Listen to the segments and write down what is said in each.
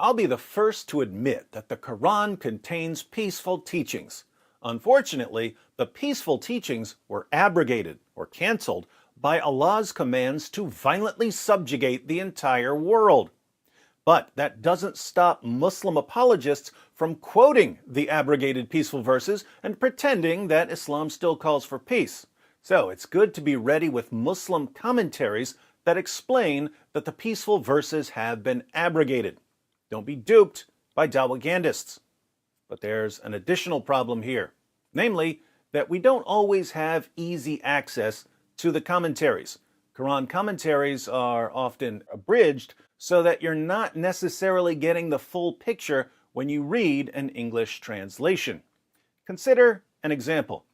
I'll be the first to admit that the Quran contains peaceful teachings. Unfortunately, the peaceful teachings were abrogated or canceled by Allah's commands to violently subjugate the entire world. But that doesn't stop Muslim apologists from quoting the abrogated peaceful verses and pretending that Islam still calls for peace. So it's good to be ready with Muslim commentaries that explain that the peaceful verses have been abrogated. Don't be duped by Dawagandists. But there's an additional problem here, namely that we don't always have easy access to the commentaries. Quran commentaries are often abridged so that you're not necessarily getting the full picture when you read an English translation. Consider an example.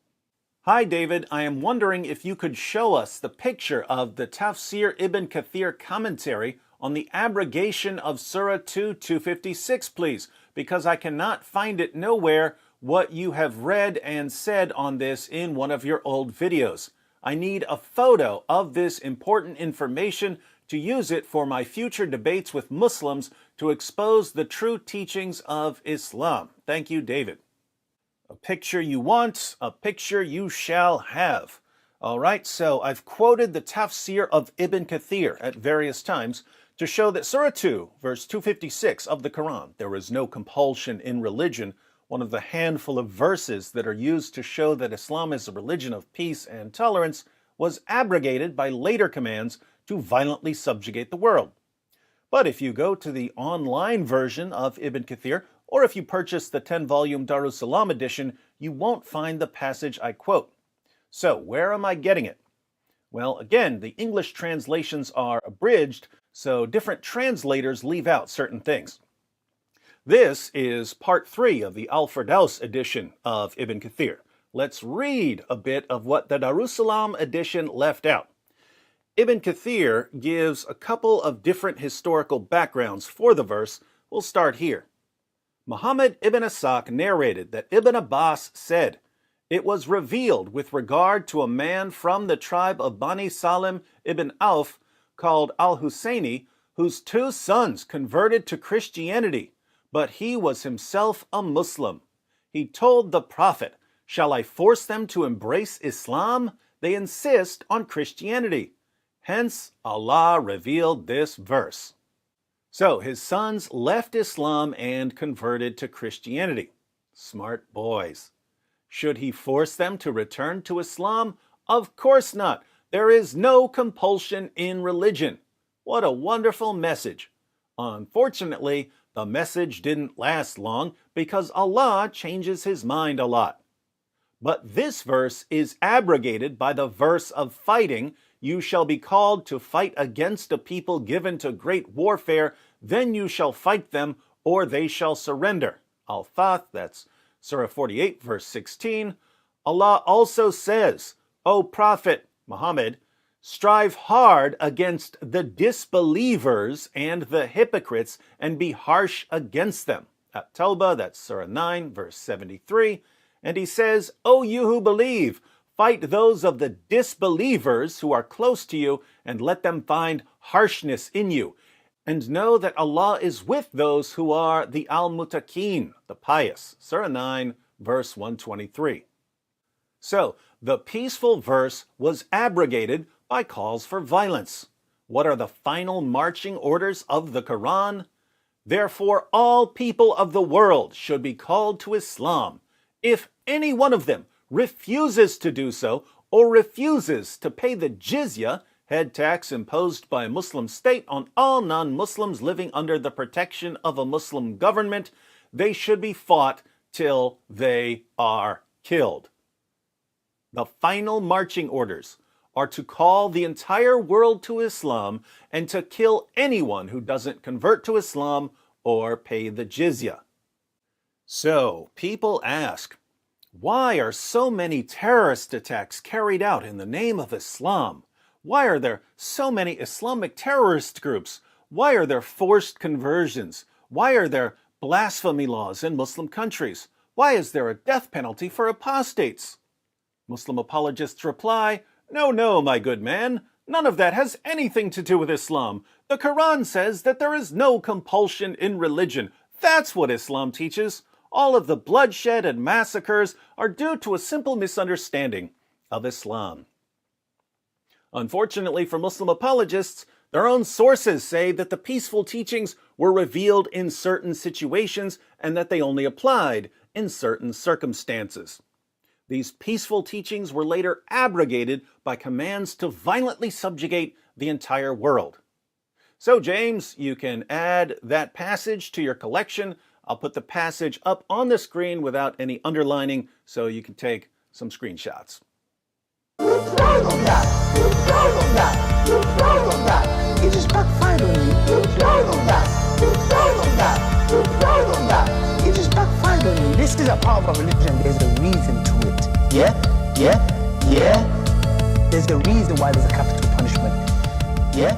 Hi David, I am wondering if you could show us the picture of the Tafsir Ibn Kathir commentary on the abrogation of Surah 2:256, please, because I cannot find it nowhere what you have read and said on this in one of your old videos. I need a photo of this important information to use it for my future debates with Muslims to expose the true teachings of Islam. Thank you, David. A picture you want, a picture you shall have. All right, so I've quoted the Tafsir of Ibn Kathir at various times to show that Surah 2, verse 256 of the Quran, there is no compulsion in religion, one of the handful of verses that are used to show that Islam is a religion of peace and tolerance, was abrogated by later commands to violently subjugate the world. But if you go to the online version of Ibn Kathir, or if you purchase the 10-volume Darussalam edition, you won't find the passage I quote. So where am I getting it? Well, again, the English translations are abridged, so different translators leave out certain things. This is part 3 of the Al-Firdaus edition of Ibn Kathir. Let's read a bit of what the Darussalam edition left out. Ibn Kathir gives a couple of different historical backgrounds for the verse. We'll start here. Muhammad ibn Ishaq narrated that Ibn Abbas said, "It was revealed with regard to a man from the tribe of Bani Salim ibn Auf called Al-Husayni, whose 2 sons converted to Christianity, but he was himself a Muslim. He told the Prophet, 'Shall I force them to embrace Islam? They insist on Christianity.' Hence, Allah revealed this verse." So his sons left Islam and converted to Christianity. Smart boys. Should he force them to return to Islam? Of course not. There is no compulsion in religion. What a wonderful message. Unfortunately, the message didn't last long because Allah changes his mind a lot. But this verse is abrogated by the verse of fighting. You shall be called to fight against a people given to great warfare, then you shall fight them, or they shall surrender. Al-Fath, that's Surah 48, verse 16. Allah also says, O Prophet Muhammad, strive hard against the disbelievers and the hypocrites and be harsh against them. At Tawbah, that's Surah 9, verse 73. And he says, O you who believe, fight those of the disbelievers who are close to you and let them find harshness in you. And know that Allah is with those who are the al-muttaqeen, the pious. Surah 9, verse 123. So, the peaceful verse was abrogated by calls for violence. What are the final marching orders of the Quran? Therefore, all people of the world should be called to Islam. If any one of them refuses to do so, or refuses to pay the jizya, head tax imposed by a Muslim state on all non-Muslims living under the protection of a Muslim government, they should be fought till they are killed. The final marching orders are to call the entire world to Islam and to kill anyone who doesn't convert to Islam or pay the jizya. So, people ask, why are so many terrorist attacks carried out in the name of Islam? Why are there so many Islamic terrorist groups? Why are there forced conversions? Why are there blasphemy laws in Muslim countries? Why is there a death penalty for apostates? Muslim apologists reply, no, my good man. None of that has anything to do with Islam. The Quran says that there is no compulsion in religion. That's what Islam teaches. All of the bloodshed and massacres are due to a simple misunderstanding of Islam. Unfortunately for Muslim apologists, their own sources say that the peaceful teachings were revealed in certain situations and that they only applied in certain circumstances. These peaceful teachings were later abrogated by commands to violently subjugate the entire world. So, James, you can add that passage to your collection. I'll put the passage up on the screen without any underlining so you can take some screenshots. It just backfired on me. It just backfired on me. This is a part of our religion. There's a reason to it. Yeah. There's a reason why there's a capital punishment. Yeah.